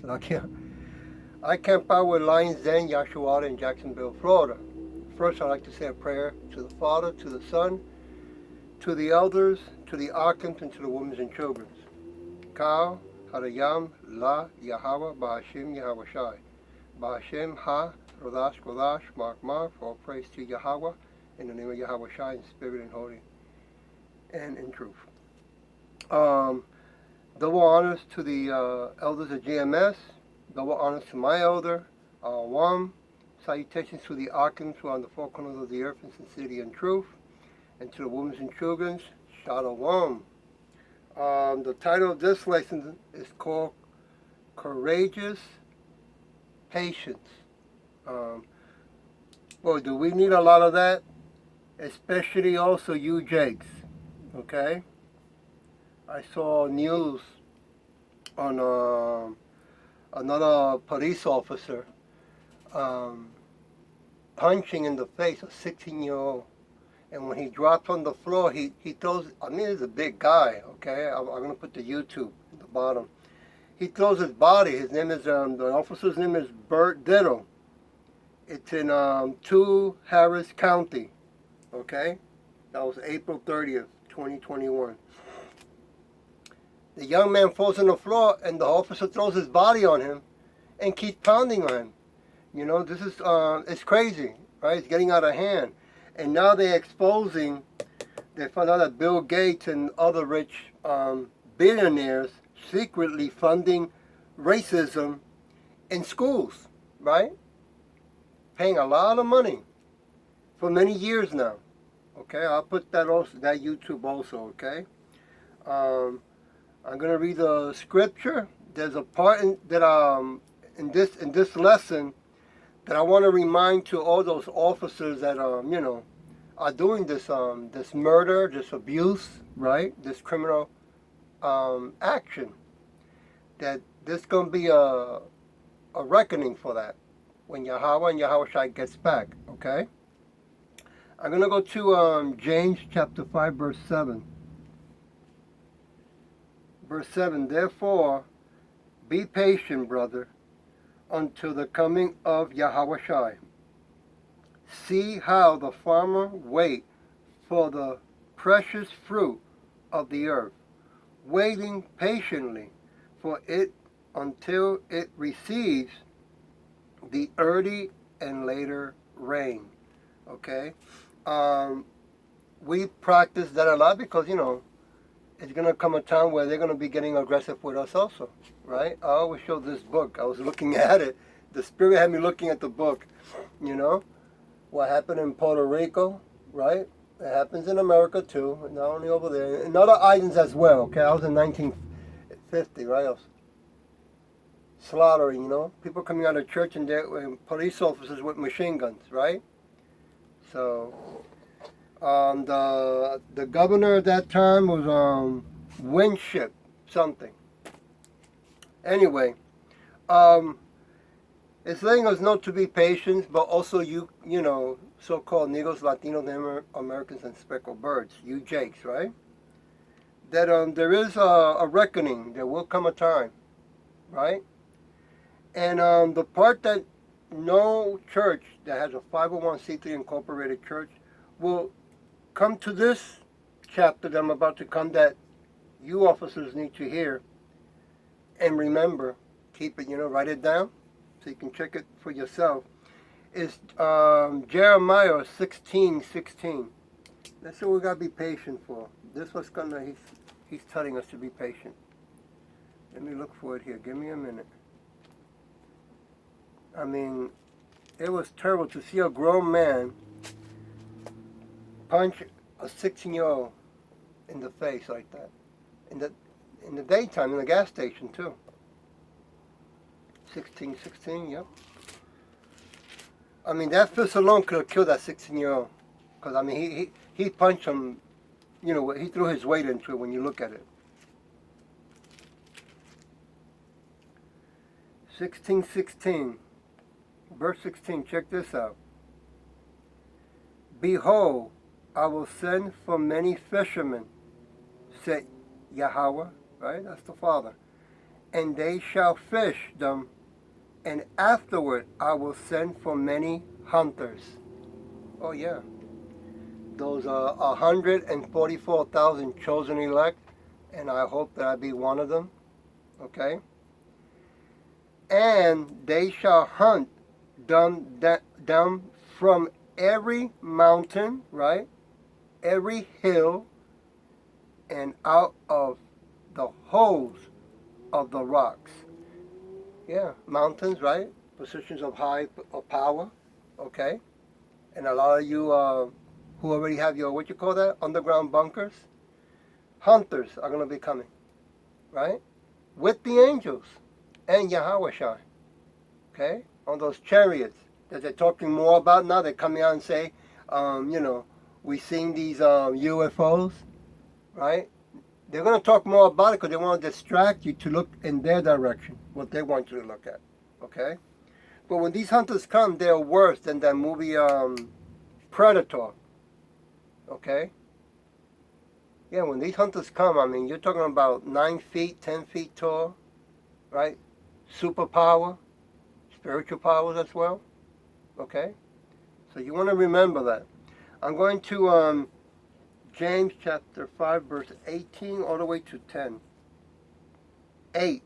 I camp out with Lions Den, Yashua in Jacksonville, Florida. First, I'd like to say a prayer to the Father, to the Son, to the elders, to the archons, and to the women and children. Kau, Harayam, La, Yahweh, Bahashim, Yahweh Shai. Bahashem, Ha, Rodash, Godash, Mark, Mark, all praise to Yahweh, in the name of Yahweh Shai, in spirit and holy, and in truth. Double honors to the elders of GMS, double honors to my elder, Wam, salutations to the archons who are on the four corners of the earth in sincerity and truth, and to the women and children, Shalom. The title of this lesson is called Courageous Patience. Boy, do we need a lot of that? Especially also you Jakes, okay? I saw news on another police officer punching in the face a 16-year-old. And when he drops on the floor, he throws, I mean, he's a big guy, okay? I'm going to put the YouTube at the bottom. He throws his body. His name is, the officer's name is Bert Diddle. It's in 2 Harris County, okay? That was April 30th, 2021. The young man falls on the floor, and the officer throws his body on him and keeps pounding on him. You know, this is, it's crazy, right? It's getting out of hand. And now they're exposing, they found out that Bill Gates and other rich billionaires secretly funding racism in schools, right? Paying a lot of money for many years now. Okay, I'll put that also, that YouTube also, okay? I'm going to read the scripture. There's a part in this lesson that I want to remind to all those officers that you know, are doing this this murder, this abuse, right? This criminal action. That there's going to be a reckoning for that when Yahweh and Yahweh Shai gets back. Okay. I'm going to go to James chapter 5 verse 7. Verse 7. Therefore, be patient, brother, until the coming of Yahweh Shai. See how the farmer wait for the precious fruit of the earth, waiting patiently for it until it receives the early and later rain. Okay? We practice that a lot because, you know, it's going to come a time where they're going to be getting aggressive with us also, right? I always show this book. I was looking at it. The Spirit had me looking at the book, you know? What happened in Puerto Rico, right? It happens in America too, not only over there. In other islands as well, okay? I was in 1950, right? I was slaughtering, you know? People coming out of church and police officers with machine guns, right? So... the governor at that time was Winship something. Anyway, it's letting us know to be patient, but also you know, so-called Negros, Latinos, Americans, and speckled birds, you Jakes, right? That there is a reckoning. There will come a time, right? And the part that no church that has a 501c3 incorporated church will come to this chapter that I'm about to come, that you officers need to hear and remember. Keep it, you know, write it down so you can check it for yourself. It's Jeremiah 16:16. That's what we gotta be patient for. This was he's telling us to be patient. Let me look for it here. Give me a minute. I mean, it was terrible to see a grown man punch a 16-year-old in the face like that. In the daytime, in the gas station too. 16, yep. I mean, that fist alone could have killed that 16-year-old. Because, I mean, he punched him, you know, he threw his weight into it when you look at it. 16:16, verse 16, check this out. Behold, I will send for many fishermen, said Yahweh, right? That's the Father. and they shall fish them, and afterward I will send for many hunters. Oh yeah, those 144,000 chosen elect, and I hope that I be one of them. Okay? And they shall hunt them from every mountain, right? Every hill, and out of the holes of the rocks. Yeah, mountains, right? Positions of high of power, okay? And a lot of you who already have your, what you call that, underground bunkers, hunters are going to be coming, right? With the angels and Yahweh Shai, okay? On those chariots that they're talking more about now. They're coming out and say, we seen these UFOs, right? They're going to talk more about it because they want to distract you to look in their direction, what they want you to look at, okay? But when these hunters come, they're worse than that movie Predator, okay? Yeah, when these hunters come, I mean, you're talking about 9 feet, 10 feet tall, right? Superpower, spiritual powers as well, okay? So you want to remember that. I'm going to James chapter 5, verse 18 all the way to 10. 8,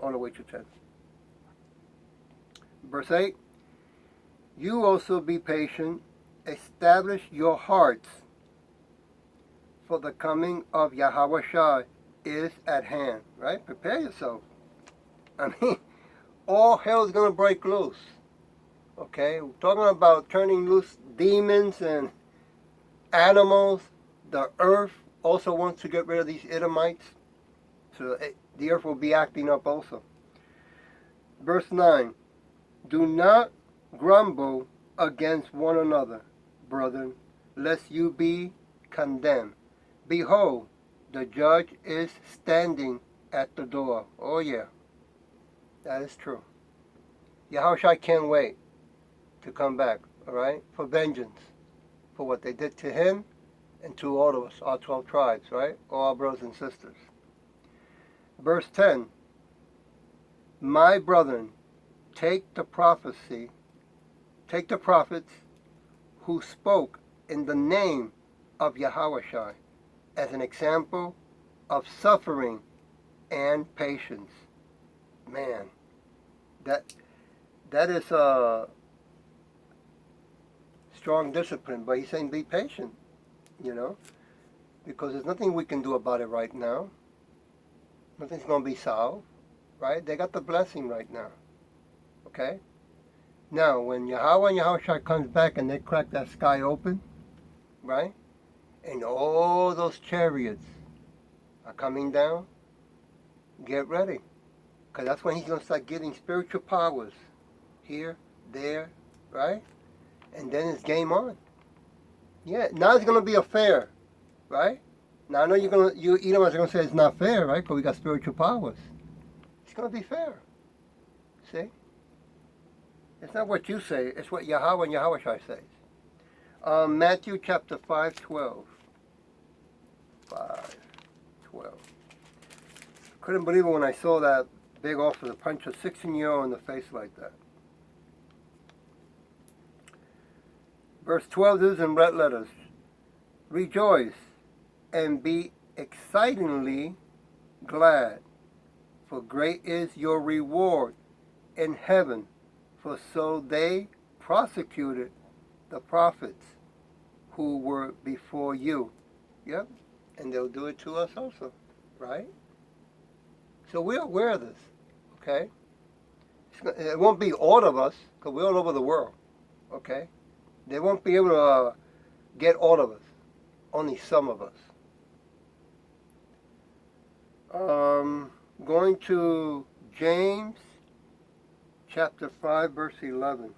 all the way to 10. Verse 8, you also be patient, establish your hearts, for the coming of Yahweh Shai is at hand, right? Prepare yourself. I mean, all hell is going to break loose, okay? We're talking about turning loose demons and animals. The earth also wants to get rid of these Edomites, so the earth will be acting up also. Verse 9, do not grumble against one another, brethren, lest you be condemned. Behold, the judge is standing at the door. Oh yeah, that is true. Yahushua can't wait to come back, all right, for vengeance, for what they did to him and to all of us, our 12 tribes, right, all our brothers and sisters. Verse 10, my brethren, take the prophets who spoke in the name of Yahushua as an example of suffering and patience. Man, that is a strong discipline, but he's saying be patient, because there's nothing we can do about it right now. Nothing's going to be solved, right? They got the blessing right now, okay? Now, when Yahweh and Yahushua comes back and they crack that sky open, right? And all those chariots are coming down, get ready. Because that's when he's going to start getting spiritual powers here, there, right? And then it's game on. Yeah, now it's going to be a fair, right? Now I know you Edomites are going to say it's not fair, right? Because we got spiritual powers. It's going to be fair. See? It's not what you say, it's what Yahweh and Yahushua says. Matthew chapter 5:12. 5:12. Couldn't believe it when I saw that big offer to punch a 16-year-old in the face like that. Verse 12 is in red letters. Rejoice and be exceedingly glad, for great is your reward in heaven, for so they prosecuted the prophets who were before you. Yep, and they'll do it to us also, right? So we're aware of this, okay? It won't be all of us, because we're all over the world, okay? They won't be able to get all of us, only some of us. Going to James chapter 5, verse 11.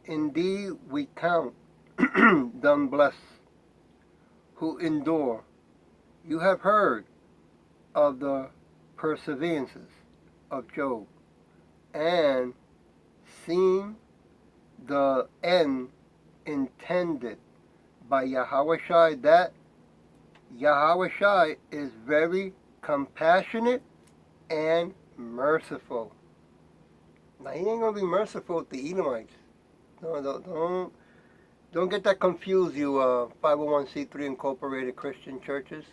Indeed, we count them blessed who endure. You have heard of the perseverances of Job, and seen the end intended by Yahushua, that Yahweh Shai is very compassionate and merciful. Now, he ain't going to be merciful with the Edomites. No, don't get that confused, you 501c3 incorporated Christian churches.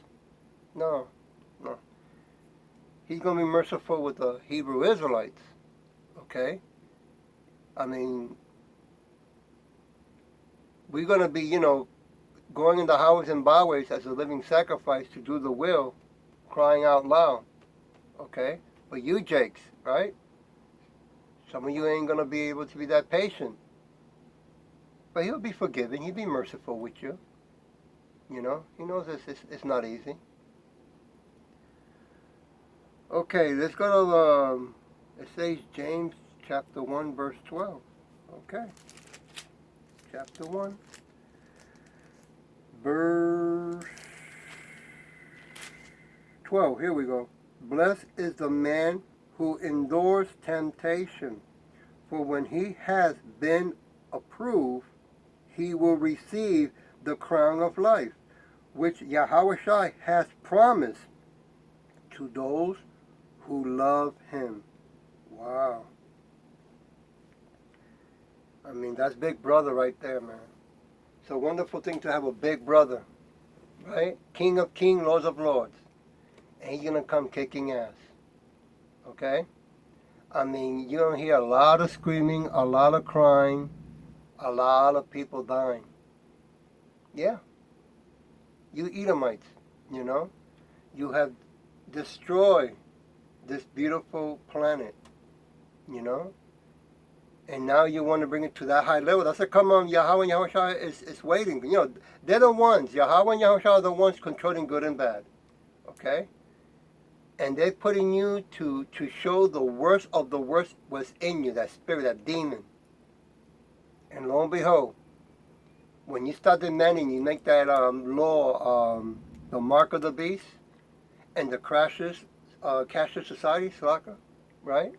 No, no. He's going to be merciful with the Hebrew Israelites. Okay? I mean, we're going to be, going into highways and byways as a living sacrifice to do the will, crying out loud. Okay? But you Jakes, right? Some of you ain't going to be able to be that patient. But he'll be forgiving. He'll be merciful with you. He knows it's not easy. Okay, let's go to, it says James chapter 1, verse 12. Okay. Chapter 1, verse 12. Here we go. Blessed is the man who endures temptation, for when he has been approved, he will receive the crown of life, which Yahweh Shai has promised to those who love him. Wow. I mean, that's big brother right there, man. It's a wonderful thing to have a big brother, right? King of kings, Lords of lords. And he's going to come kicking ass. Okay? I mean, you're going to hear a lot of screaming, a lot of crying, a lot of people dying. Yeah. You Edomites, you have destroyed this beautiful planet, and now you want to bring it to that high level. That's a come on. Yahweh and Yahweh Shai is waiting. They're the ones. Yahweh and Yahweh Shai are the ones controlling good and bad. Okay? And they're putting you to show the worst of the worst was in you, that spirit, that demon. And lo and behold, when you start demanding, you make that law, the mark of the beast, and the cashless society, Slaka, right?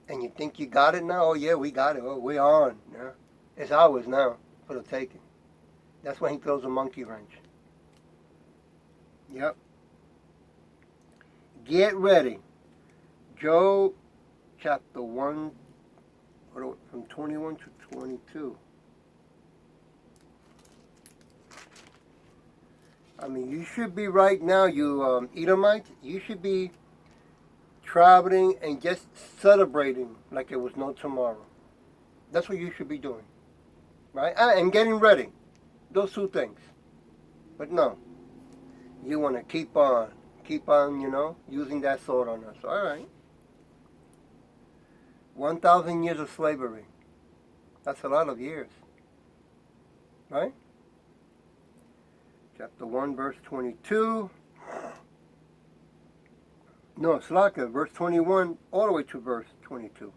And you think you got it now? Oh yeah, we got it. Oh, we're on. Yeah. It's ours now for the taking. That's when he throws a monkey wrench. Yep. Get ready. Job chapter 1, from 21 to 22. I mean, you should be right now, you Edomites, you should be traveling and just celebrating like it was no tomorrow. That's what you should be doing. Right? And getting ready. Those two things. But no. You want to keep on, using that sword on us. All right. 1,000 years of slavery. That's a lot of years. Right? Chapter 1, verse 22. No, Slaka, verse 21, all the way to verse 22.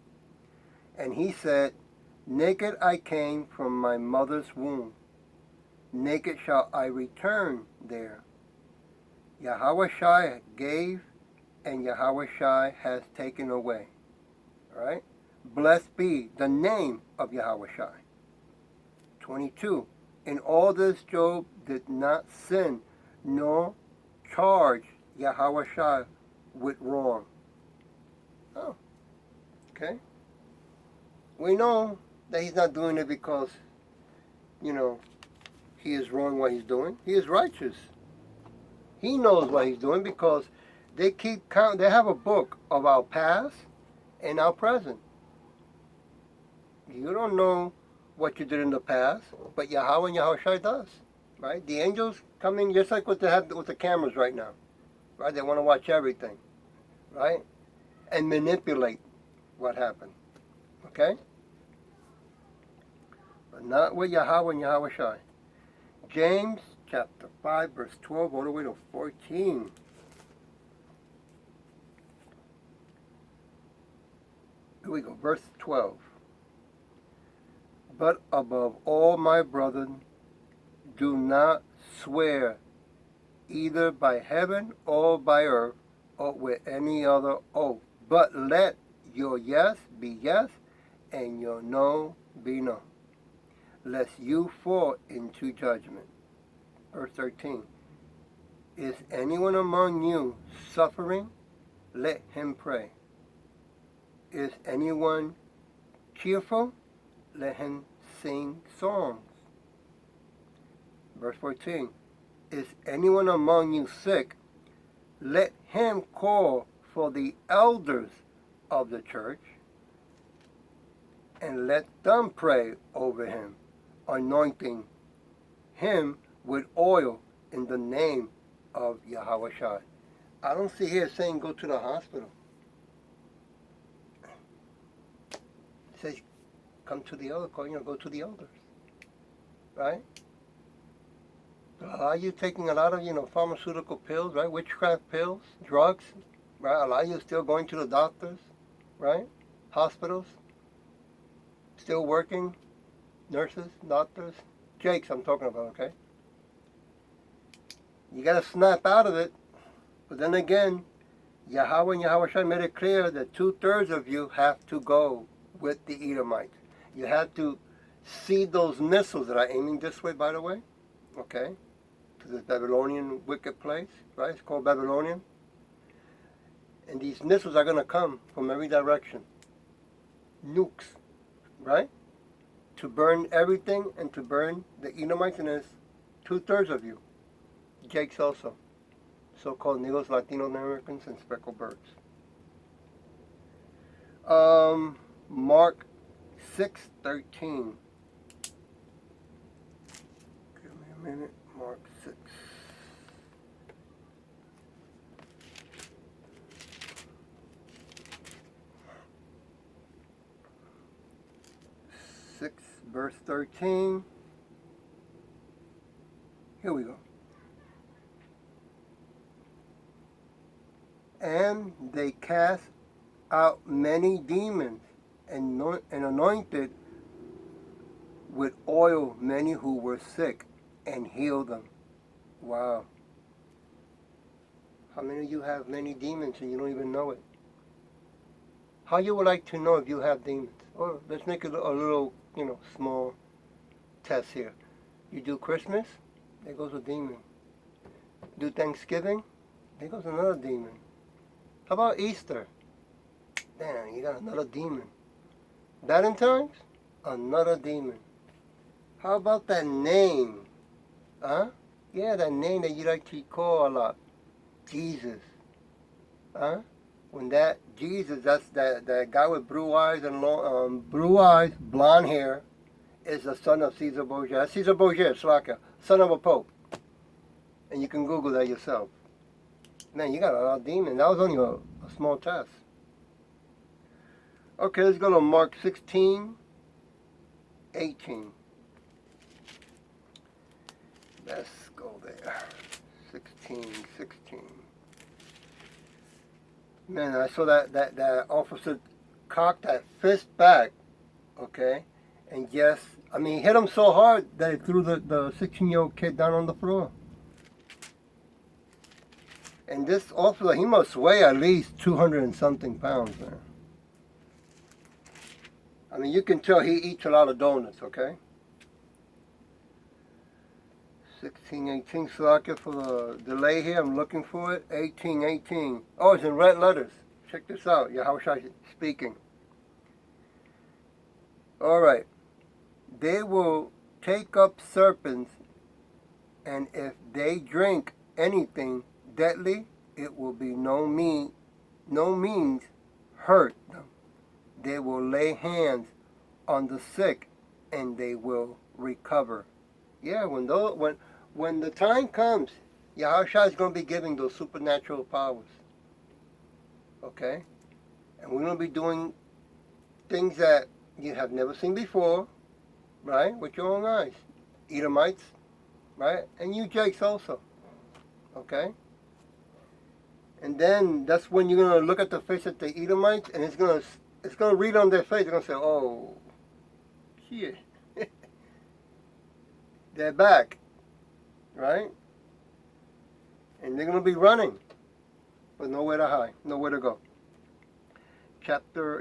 And he said, naked I came from my mother's womb. Naked shall I return there. Yahweh Shai gave, and Yahweh Shai has taken away. All right? Blessed be the name of Yahweh Shai. 22. In all this Job did not sin, nor charge Yahweh Shai with wrong. Oh, okay. We know that he's not doing it because, he is wrong what he's doing. He is righteous. He knows what he's doing because they keep count. They have a book of our past and our present. You don't know what you did in the past, but Yahweh and Yahweh Shai does, right? The angels come in just like what they have with the cameras right now, right? They want to watch everything, right? And manipulate what happened, okay? But not with Yahweh and Yahweh Shai. James chapter 5, verse 12, all the way to 14. Here we go, verse 12. But above all, my brethren, do not swear either by heaven or by earth or with any other oath, but let your yes be yes and your no be no, lest you fall into judgment. Verse 13. Is anyone among you suffering? Let him pray. Is anyone cheerful? Let him sing songs. Verse 14. Is anyone among you sick? Let him call for the elders of the church, and let them pray over him, anointing him with oil in the name of Yahweh Shai. I don't see here saying go to the hospital. It says come to the elder, go to the elders. Right? Are you taking a lot of, pharmaceutical pills, right? Witchcraft pills, drugs, right? A lot of you still going to the doctors, right? Hospitals, still working, nurses, doctors. Jakes I'm talking about, okay? You got to snap out of it. But then again, Yahweh and Yahweh Shai made it clear that 2/3 of you have to go with the Edomites. You have to see those missiles that are aiming this way, by the way, okay? To this Babylonian wicked place, right? It's called Babylonian. And these missiles are going to come from every direction. Nukes, right? To burn everything and to burn the Edomites, and there's 2/3 of you. Jakes also. So-called Negroes, Latino Americans, and speckled birds. Mark 6:13. Give me a minute. Mark 6. Verse 13. Here we go. And they cast out many demons and anointed with oil many who were sick and healed them. Wow. How many of you have many demons and you don't even know it? How you would like to know if you have demons? Or let's make it a little, small test here. You do Christmas, there goes a demon. Do Thanksgiving, there goes another demon. How about Easter? Damn, you got another demon. Valentine's, another demon. How about that name? Huh? Yeah, that name that you like to call a lot. Jesus. Huh? When that Jesus, that's that guy with blue eyes and blonde hair, is the son of Caesar Borgia. That's Caesar Borgia, Slovakia, son of a pope. And you can Google that yourself. Man, you got a lot of demons. That was only a small test. Okay, let's go to Mark 16:18. Let's go there. 16:16. Man, I saw that officer cock that fist back, okay? And yes, he hit him so hard that he threw the 16-year-old kid down on the floor. And this officer, he must weigh at least 200 and something pounds, man. You can tell he eats a lot of donuts, okay? 16:18, Slovakia, for the delay here. I'm looking for it. 18:18. Oh, it's in red letters. Check this out. Yahushua speaking. All right. They will take up serpents, and if they drink anything deadly, it will be no means hurt them. They will lay hands on the sick, and they will recover. Yeah, when the time comes, Yahushua is going to be giving those supernatural powers. Okay? And we're going to be doing things that you have never seen before, right? With your own eyes. Edomites, right? And you Jakes also. Okay? And then that's when you're going to look at the face of the Edomites, and it's going to read on their face. They're going to say, oh, shit. They're back. Right? And they're going to be running, but nowhere to hide, nowhere to go.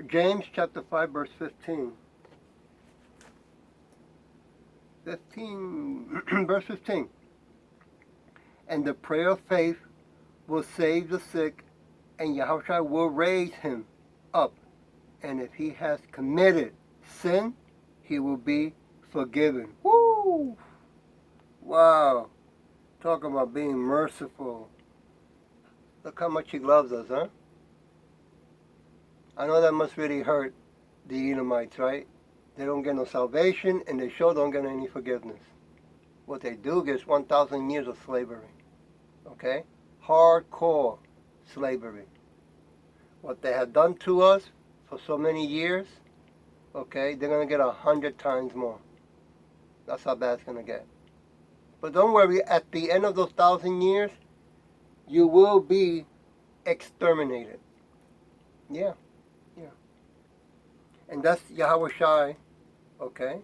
James chapter 5, verse 15. 15, verse 15. and the prayer of faith will save the sick, and Yahushua will raise him up. And if he has committed sin, he will be forgiven. Woo! Wow. Talking about being merciful. Look how much he loves us, huh? I know that must really hurt the Edomites, right? They don't get no salvation, and they sure don't get any forgiveness. What they do gets 1,000 years of slavery. Okay? Hardcore slavery. What they have done to us for so many years, okay, they're going to get 100 times more. That's how bad it's going to get. But don't worry, at the end of those 1,000 years, you will be exterminated. Yeah. And that's Yahweh Shai, okay,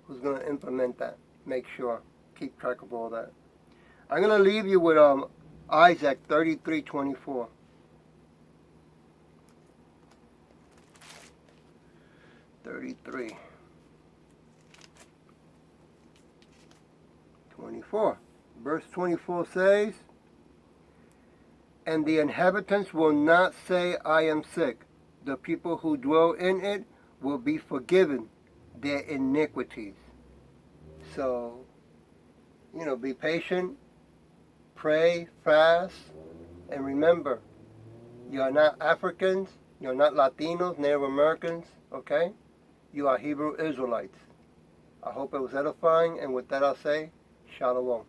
who's going to implement that. Make sure. Keep track of all that. I'm going to leave you with Isaac 33:24. Verse 24 says, and the inhabitants will not say, I am sick. The people who dwell in it will be forgiven their iniquities. So, be patient, pray, fast, and remember, you are not Africans, you're not Latinos, Native Americans, okay? You are Hebrew Israelites. I hope it was edifying, and with that I'll say, Shalom.